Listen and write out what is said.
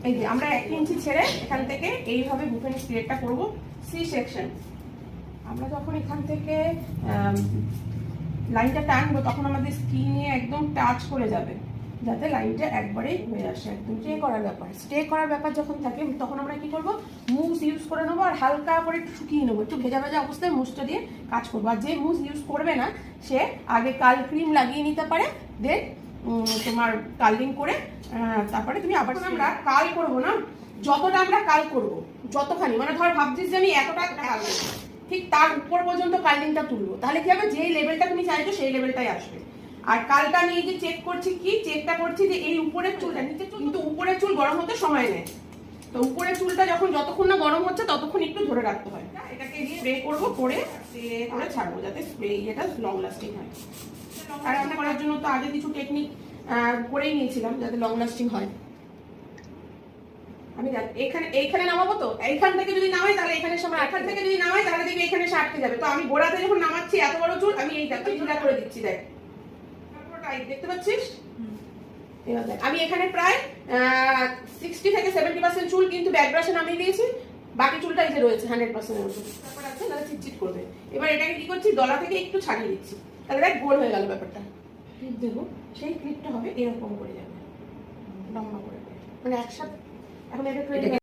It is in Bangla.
এই যে আমরা 1 ইঞ্চি ছেড়ে এখান থেকে এইভাবে বুকে নিচ প্লেটটা করবো সি সেকশন। আমরা যখন এখান থেকে লাইনটা টানবো তখন আমাদের স্কিনে একদম টাচ করে যাবে, যাতে লাইনটা একবারেই হয়ে আসে। একদম স্টে করার ব্যাপার যখন থাকে তখন আমরা কি করবো, মুভস ইউজ করে নেবো আর হালকা করে একটু শুকিয়ে নেবো, একটু ভেজা ভেজা অবস্থায় মুভসটা দিয়ে কাজ করবো। আর যে মুভস ইউজ করবে না সে আগে কাল ক্রিম লাগিয়ে নিতে পারে, দেন তোমার কার্লিং করে তারপরে তুমি আবার। আমরা কাল করবো না, যতটা আমরা কাল করবো যতখানি, মানে ধর ভাবছিস যে আমি এতটা কাল করবো, ঠিক তার উপর পর্যন্ত কার্লিংটা তুলবো, তাহলে কি হবে, যেই লেভেলটা তুমি চাইছো সেই লেভেলটাই আসবে। আর কালটা নিয়ে যে চেক করছি, কি চেকটা করছি যে এই উপরের চুলটা, নিচে চুল, কিন্তু উপরের চুল গরম হতে সময় নেয়, তো উপরের চুলটা যতক্ষণ না গরম হচ্ছে ততক্ষণ একটু ধরে রাখতে হয়। এটাকে দিয়ে স্প্রে করবো, করে ছাড়বো যাতে স্প্রে এটা লং লাস্টিং হয়। আর রান্না করার জন্য তো আগে কিছু টেকনিক করেই নিয়েছিলাম যাতে লং লাস্টিং হয়। আমি এইখানে নামাবো, তো এইখান থেকে যদি নামাই তাহলে এখানে সময়, এখান থেকে যদি নামাই তাহলে দেখবি এখানে এসে আটকে যাবে। তো আমি গোড়াতে যখন নামাচ্ছি এত বড় চুল, আমি এই ঢিলা করে দিচ্ছি, দেখ দেখতে পাচ্ছিস। এবার দেখ আমি এখানে প্রায় 60 থেকে 70% চুল কিন্তু ব্যাক ব্রাশে নামিয়ে দিয়েছি, বাকি চুলটা এই যে রয়েছে 100% এর উপর, তারপর আছে তাহলে চিটচিট করবে। এবার এটাকে কি করছি, ডলা থেকে একটু ছাড়িয়ে দিচ্ছি, তাহলে দেখ গোল হয়ে গেল ব্যাপারটা। ক্লিপ দেবো, সেই ক্লিপটা হবে এরকম করে যাবে লম্বা করে, মানে একসাথে। এখন এটা